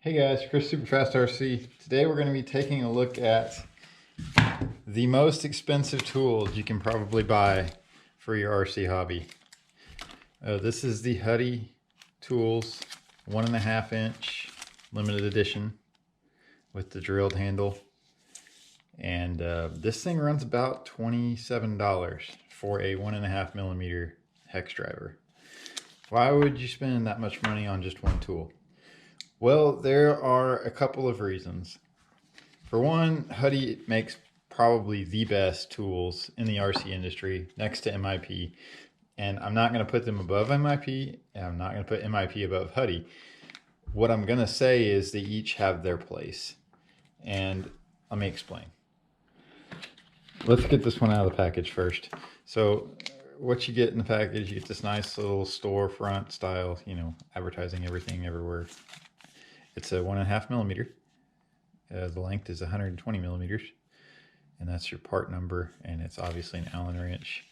Hey guys, Chris Superfast RC. Today we're going to be taking a look at the most expensive tools you can probably buy for your RC hobby. This is the Huddy Tools 1.5 inch limited edition with the drilled handle. And this thing runs about $27 for a 1.5 millimeter hex driver. Why would you spend that much money on just one tool? Well, there are a couple of reasons. For one, Huddy makes probably the best tools in the RC industry next to MIP. And I'm not going to put them above MIP, and I'm not going to put MIP above Huddy. What I'm going to say is they each have their place. And let me explain. Let's get this one out of the package first. So what you get in the package, you get this nice little storefront style, advertising everything everywhere. It's a 1.5 millimeter. The length is 120 millimeters, and that's your part number. And it's obviously an Allen wrench.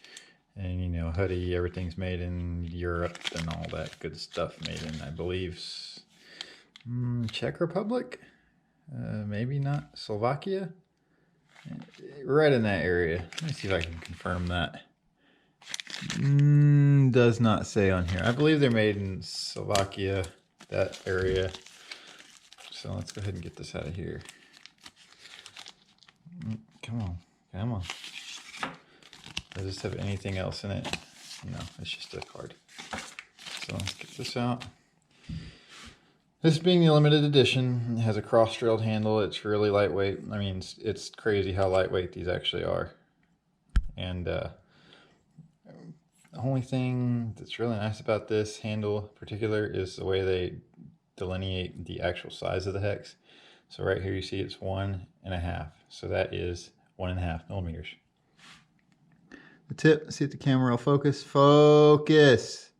And Huddy, everything's made in Europe and all that good stuff. Made in, I believe, Czech Republic, maybe not Slovakia. Right in that area. Let me see if I can confirm that. Does not say on here. I believe they're made in Slovakia, that area. So let's go ahead and get this out of here. Come on, come on. Does this have anything else in it? No, it's just a card. So let's get this out. This being the limited edition, it has a cross-drilled handle. It's really lightweight. I mean, it's crazy how lightweight these actually are. And the only thing that's really nice about this handle in particular is the way they delineate the actual size of the hex. So right here you see it's 1.5. So that is 1.5 millimeters. The tip, see if the camera will focus. Focus.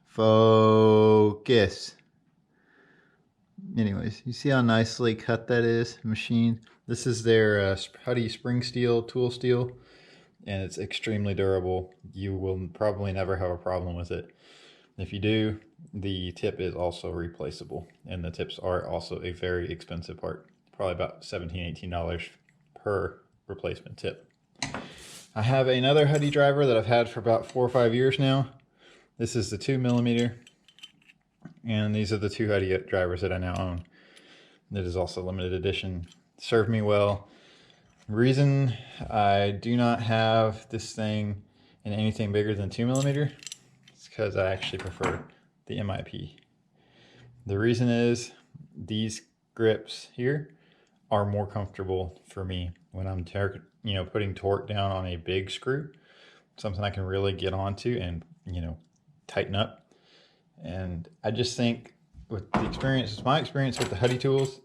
Focus. Anyways, you see how nicely cut that is, machined. This is their Huddy spring steel, tool steel, and it's extremely durable. You will probably never have a problem with it. If you do, the tip is also replaceable, and the tips are also a very expensive part, probably about $17, $18 per replacement tip. I have another Huddy driver that I've had for about 4 or 5 years now. This is the 2 millimeter, and these are the 2 Huddy drivers that I now own. That is also limited edition. Served me well. Reason I do not have this thing in anything bigger than 2 millimeter is because I actually prefer the MIP. The reason is these grips here are more comfortable for me when I'm putting torque down on a big screw, something I can really get onto and tighten up. And I just think with the experience, my experience with the Huddy tools,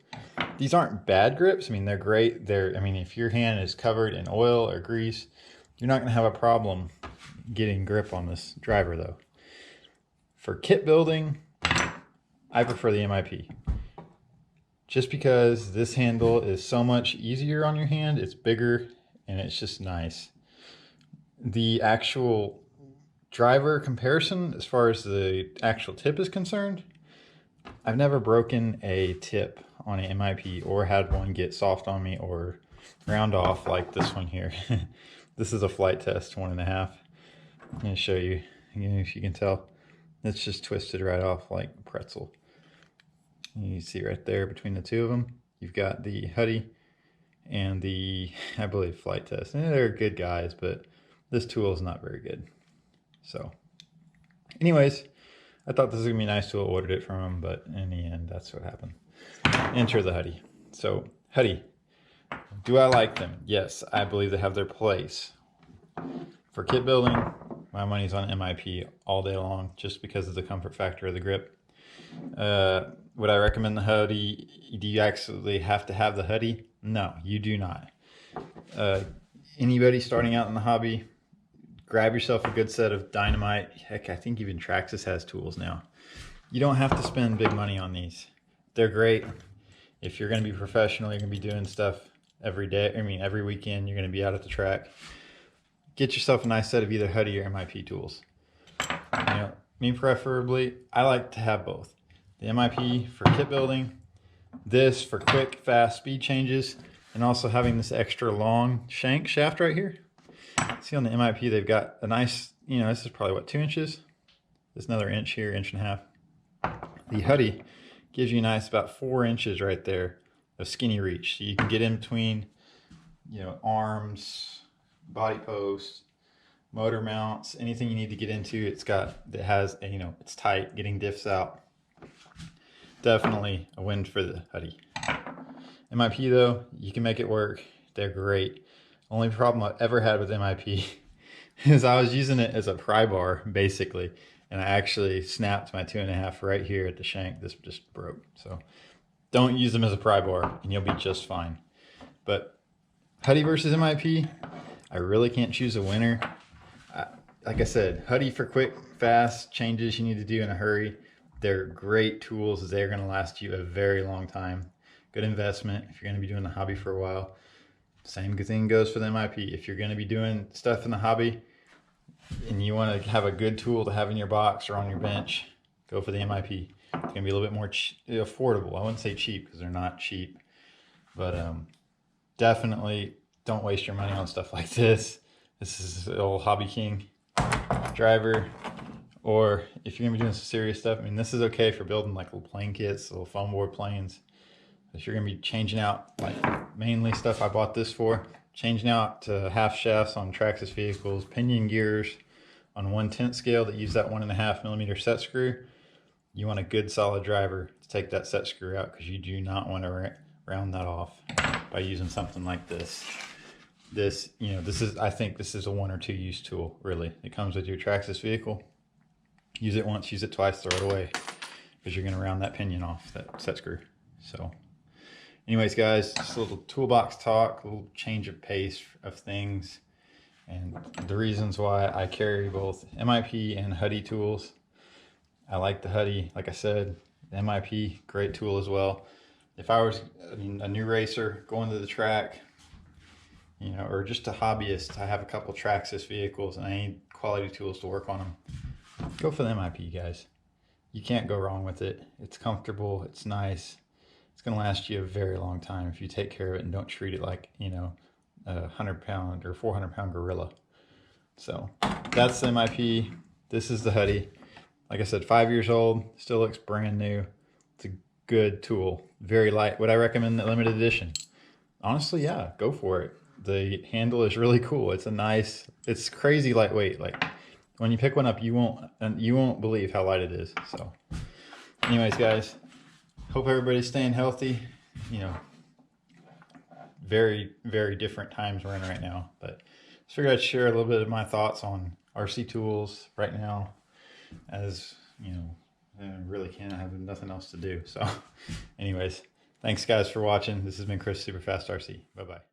these aren't bad grips. I mean, they're great. If your hand is covered in oil or grease, you're not going to have a problem getting grip on this driver though. For kit building, I prefer the MIP. Just because this handle is so much easier on your hand, it's bigger, and it's just nice. The actual driver comparison, as far as the actual tip is concerned, I've never broken a tip on an MIP or had one get soft on me or round off like this one here. This is a flight test 1.5. I'm going to show you, if you can tell. It's just twisted right off like a pretzel. And you see right there between the two of them, you've got the Huddy and the, I believe, flight test. And they're good guys, but this tool is not very good. So anyways, I thought this was gonna be a nice tool. I ordered it from them, but in the end, that's what happened. Enter the Huddy. So Huddy, do I like them? Yes, I believe they have their place. For kit building, my money's on MIP all day long, just because of the comfort factor of the grip. Would I recommend the Huddy? Do you actually have to have the Huddy? No, you do not. Anybody starting out in the hobby, grab yourself a good set of dynamite. Heck, I think even Traxxas has tools now. You don't have to spend big money on these. They're great. If you're going to be professional, you're going to be doing stuff every day. Every weekend, you're going to be out at the track. Get yourself a nice set of either Huddy or MIP tools. Me preferably, I like to have both. The MIP for kit building This for quick, fast speed changes, and also having this extra long shank shaft right here. See on the MIP, they've got a nice, this is probably what, 2 inches? There's another inch here, inch and a half. The Huddy gives you a nice about 4 inches right there of skinny reach. So you can get in between, arms, body posts, motor mounts, anything you need to get into. It's tight, getting diffs out. Definitely a win for the Huddy. MIP though, you can make it work. They're great. Only problem I've ever had with MIP is I was using it as a pry bar basically, and I actually snapped my 2.5 right here at the shank. This just broke. So don't use them as a pry bar and you'll be just fine. But Huddy versus MIP, I really can't choose a winner. Like I said, Huddy for quick, fast changes you need to do in a hurry. They're great tools. They're going to last you a very long time. Good investment if you're going to be doing the hobby for a while. Same thing goes for the MIP. If you're going to be doing stuff in the hobby and you want to have a good tool to have in your box or on your bench, go for the MIP. It's going to be a little bit more affordable. I wouldn't say cheap because they're not cheap, but definitely don't waste your money on stuff like this. This is the old Hobby King driver. Or if you're gonna be doing some serious stuff, I mean, this is okay for building like little plane kits, little foam board planes. If you're gonna be changing out, like mainly stuff I bought this for, changing out to half shafts on Traxxas vehicles, pinion gears on 1/10 scale that use that 1.5 millimeter set screw. You want a good solid driver to take that set screw out because you do not want to round that off by using something like this. I think this is a 1 or 2 use tool, really. It comes with your Traxxas vehicle. Use it once, use it twice, throw it away, because you're going to round that pinion off, that set screw. So anyways, guys, just a little toolbox talk, a little change of pace of things, and the reasons why I carry both MIP and Huddy tools. I like the Huddy, like I said. The MIP, great tool as well. If I was a new racer going to the track, or just a hobbyist, I have a couple Traxxas vehicles and I need quality tools to work on them. Go for the MIP, guys. You can't go wrong with it. It's comfortable, it's nice. It's gonna last you a very long time if you take care of it and don't treat it like, a 100-pound or 400-pound gorilla. So that's the MIP. This is the Huddy. Like I said, 5 years old, still looks brand new. It's a good tool, very light. Would I recommend the limited edition? Honestly, yeah, go for it. The handle is really cool. It's crazy lightweight. Like when you pick one up, you won't believe how light it is. So anyways, guys, hope everybody's staying healthy. Very, very different times we're in right now, but just figured I'd share a little bit of my thoughts on RC tools right now, as I really can't have nothing else to do. So anyways, thanks guys for watching. This has been Chris, Super Fast RC. Bye-bye.